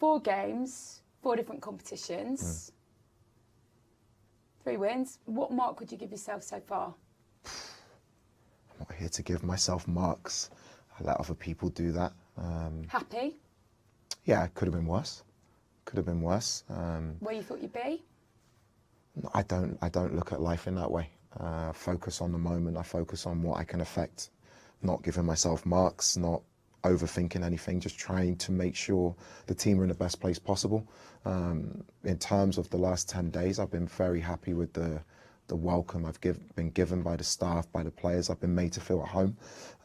4 games, 4 different competitions, 3 wins. What mark would you give yourself so far? I'm not here to give myself marks. I let other people do that. Happy? Yeah, it could have been worse. Could have been worse. Where you thought you'd be? I don't look at life in that way. I focus on the moment. I focus on what I can affect. Not giving myself marks, not overthinking anything, just trying to make sure the team are in the best place possible. In terms of the last 10 days, I've been very happy with the welcome I've been given by the staff, by the players. I've been made to feel at home.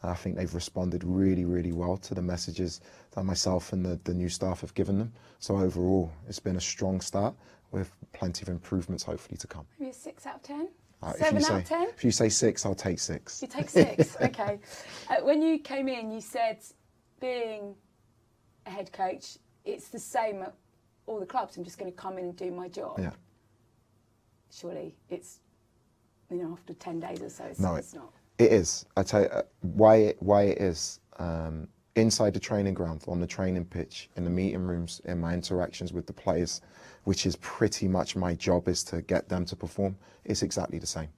I think they've responded really, really well to the messages that myself and the new staff have given them. So overall, it's been a strong start with plenty of improvements hopefully to come. Maybe a 6 out of 10? If 7 out of 10? If you say 6, I'll take 6. You take 6, okay. When you came in, you said being a head coach, it's the same at all the clubs. I'm just going to come in and do my job. Yeah. Surely it's, after 10 days or so, it's not. It is. I tell you why it is. Inside the training ground, on the training pitch, in the meeting rooms, in my interactions with the players, which is pretty much my job, is to get them to perform, it's exactly the same.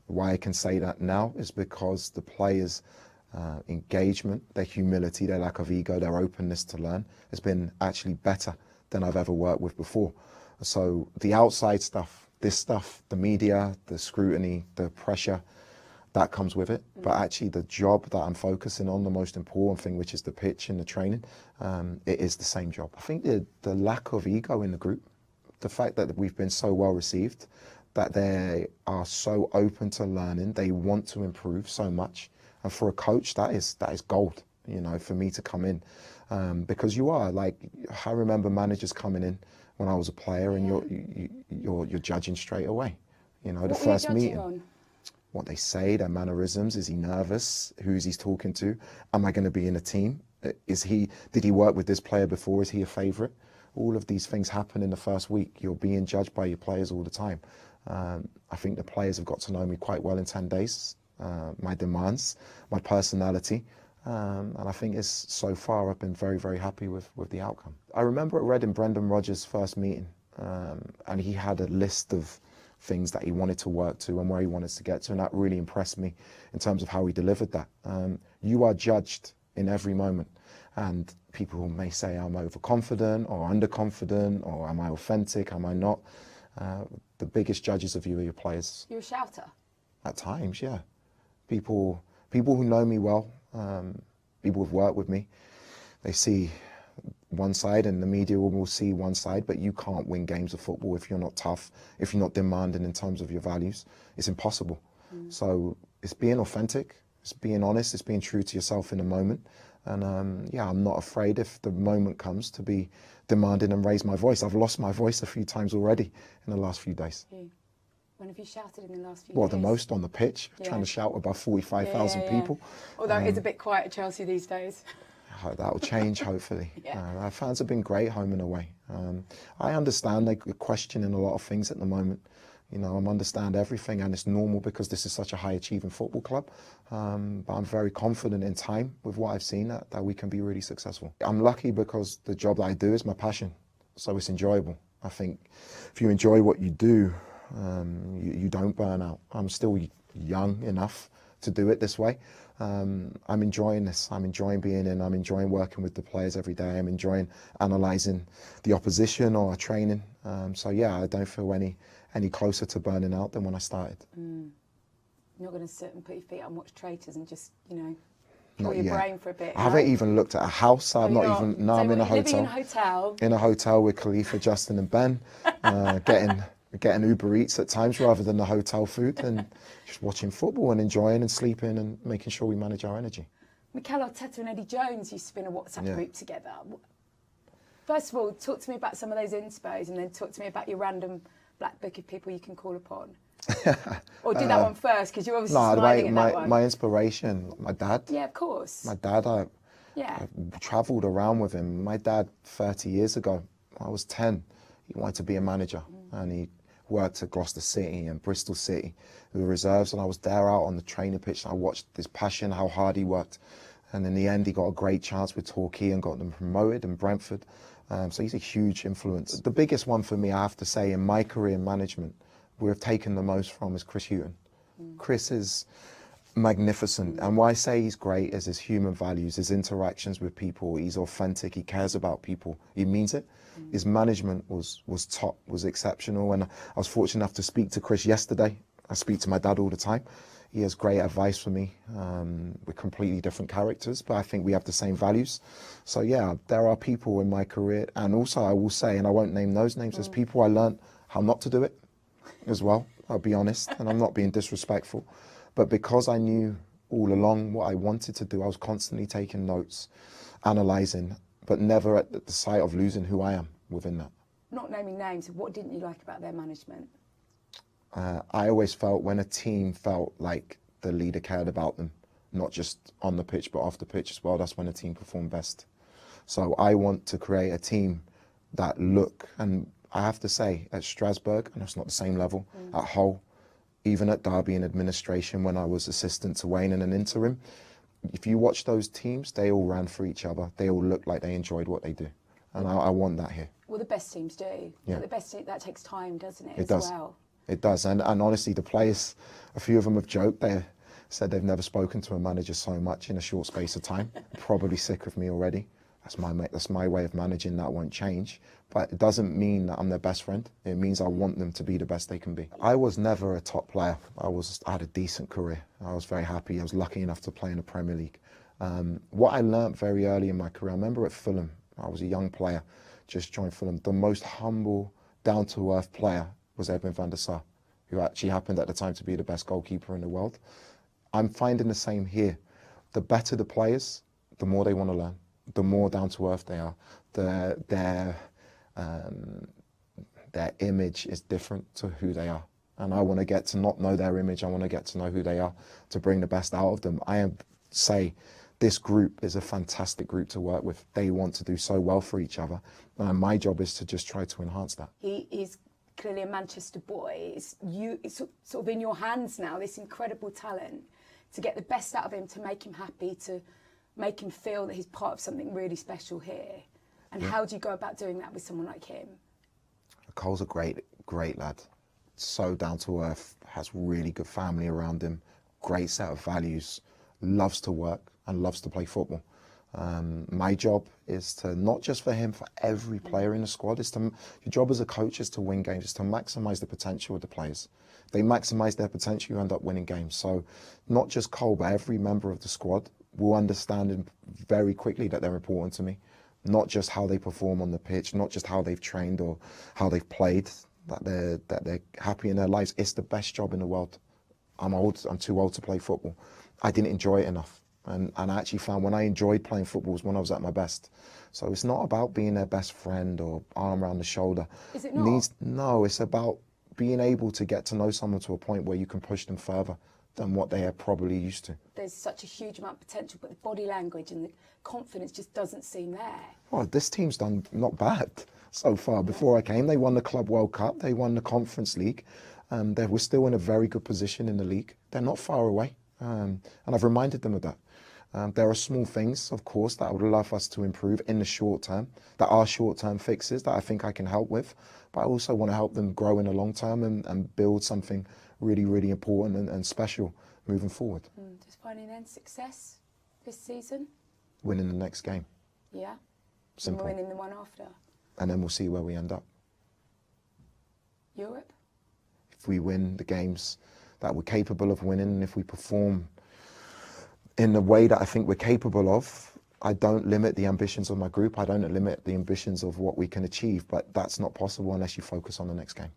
Why I can say that now is because the players' engagement, their humility, their lack of ego, their openness to learn has been actually better than I've ever worked with before. So the outside stuff, this stuff, the media, the scrutiny, the pressure, that comes with it. But actually the job that I'm focusing on, the most important thing, which is the pitch and the training, it is the same job. I think the lack of ego in the group, the fact that we've been so well received, that they are so open to learning, they want to improve so much. And for a coach, that is gold, for me to come in. Because you are, I remember managers coming in when I was a player, and you're judging straight away. The first meeting. On? What they say, their mannerisms. Is he nervous? Who's he talking to? Am I going to be in a team? Did he work with this player before? Is he a favourite? All of these things happen in the first week. You're being judged by your players all the time. I think the players have got to know me quite well in 10 days. My demands, my personality. And I think so far I've been very, very happy with the outcome. I remember at Reading, Brendan Rodgers' first meeting, and he had a list of things that he wanted to work to and where he wanted to get to, and that really impressed me in terms of how he delivered that. You are judged in every moment, and people may say I'm overconfident or underconfident, or am I authentic, am I not? The biggest judges of you are your players. You're a shouter? At times, yeah. People who know me well, people who've worked with me, they see one side, and the media will see one side, but you can't win games of football if you're not tough, if you're not demanding in terms of your values. It's impossible. So it's being authentic, it's being honest, it's being true to yourself in the moment. And I'm not afraid if the moment comes to be demanding and raise my voice. I've lost my voice a few times already in the last few days. When have you shouted in the last few days? Well, the most on the pitch, trying to shout above 45,000 people. Although it's a bit quiet at Chelsea these days. That will change, hopefully. Our fans have been great home and away. I understand they're questioning a lot of things at the moment. I understand everything, and it's normal because this is such a high-achieving football club. But I'm very confident in time with what I've seen that we can be really successful. I'm lucky because the job that I do is my passion, so it's enjoyable. I think if you enjoy what you do, you don't burn out. I'm still young enough to do it this way. I'm enjoying this. I'm enjoying being in. I'm enjoying working with the players every day. I'm enjoying analysing the opposition or training. So yeah, I don't feel any closer to burning out than when I started. You're not going to sit and put your feet up and watch Traitors and just, kill your brain for a bit. I haven't even looked at a house. I'm not even. No, I'm in a hotel. Living in a hotel. In a hotel with Khalifa, Justin, and Ben, getting Uber Eats at times rather than the hotel food, and just watching football and enjoying and sleeping and making sure we manage our energy. Mikel Arteta and Eddie Jones used to be in a WhatsApp group together. First of all, talk to me about some of those inspos, and then talk to me about your random black book of people you can call upon. Or do that one first, because you're obviously smiling at that one. My inspiration, my dad. Yeah, of course. My dad, I travelled around with him. My dad, 30 years ago, I was 10. He wanted to be a manager, and he worked at Gloucester City and Bristol City, the reserves, and I was there out on the training pitch, and I watched his passion, how hard he worked. And in the end, he got a great chance with Torquay and got them promoted, and Brentford. So he's a huge influence. The biggest one for me, I have to say, in my career in management, we've taken the most from is Chris Hughton. Chris is magnificent, and why I say he's great is his human values, his interactions with people. He's authentic, he cares about people, he means it. His management was top, was exceptional, and I was fortunate enough to speak to Chris yesterday. I speak to my dad all the time. He has great advice for me. We're completely different characters, but I think we have the same values. So yeah, there are people in my career, and also I will say, and I won't name those names, there's people I learned how not to do it as well, I'll be honest, and I'm not being disrespectful. But because I knew all along what I wanted to do, I was constantly taking notes, analysing, but never at the sight of losing who I am within that. Not naming names, what didn't you like about their management? I always felt when a team felt like the leader cared about them, not just on the pitch, but off the pitch as well, that's when a team performed best. So I want to create a team that look, and I have to say, at Strasbourg, and that's not the same level, at Hull, even at Derby in administration when I was assistant to Wayne in an interim, if you watch those teams, they all ran for each other. They all looked like they enjoyed what they do. And I want that here. Well, the best teams do. Yeah. But the best team, that takes time, doesn't it, It does. well? It does. And honestly, the players, a few of them have joked. They said they've never spoken to a manager so much in a short space of time. Probably sick of me already. That's my way of managing. That won't change. But it doesn't mean that I'm their best friend. It means I want them to be the best they can be. I was never a top player. I had a decent career. I was very happy. I was lucky enough to play in the Premier League. What I learnt very early in my career, I remember at Fulham, I was a young player, just joined Fulham. The most humble, down-to-earth player was Edwin van der Sar, who actually happened at the time to be the best goalkeeper in the world. I'm finding the same here. The better the players, the more they want to learn, the more down-to-earth they are. Their image is different to who they are. And I want to get to not know their image, I want to get to know who they are, to bring the best out of them. Say this group is a fantastic group to work with. They want to do so well for each other. And my job is to just try to enhance that. He is clearly a Manchester boy. It's sort of in your hands now, this incredible talent, to get the best out of him, to make him happy, to make him feel that he's part of something really special here. And how do you go about doing that with someone like him? Cole's a great lad. So down to earth, has really good family around him, great set of values, loves to work and loves to play football. My job is to, not just for him, for every player in the squad, your job as a coach is to win games, is to maximise the potential of the players. If they maximise their potential, you end up winning games. So not just Cole, but every member of the squad will understand very quickly that they're important to me. Not just how they perform on the pitch, not just how they've trained or how they've played, that they're happy in their lives. It's the best job in the world. I'm too old to play football. I didn't enjoy it enough. And I actually found when I enjoyed playing football was when I was at my best. So it's not about being their best friend or arm around the shoulder. Is it not? No, it's about being able to get to know someone to a point where you can push them further than what they are probably used to. There's such a huge amount of potential, but the body language and the confidence just doesn't seem there. Well, this team's done not bad so far. Before I came, they won the Club World Cup, they won the Conference League. They were still in a very good position in the league. They're not far away, and I've reminded them of that. There are small things, of course, that I would love us to improve in the short term, that are short-term fixes that I think I can help with, but I also want to help them grow in the long term and build something really, really important and special moving forward. Just finding end success this season? Winning the next game. Yeah? Simple. And winning the one after? And then we'll see where we end up. Europe? If we win the games that we're capable of winning, and if we perform in the way that I think we're capable of, I don't limit the ambitions of my group. I don't limit the ambitions of what we can achieve, but that's not possible unless you focus on the next game.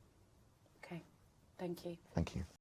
Okay, thank you. Thank you.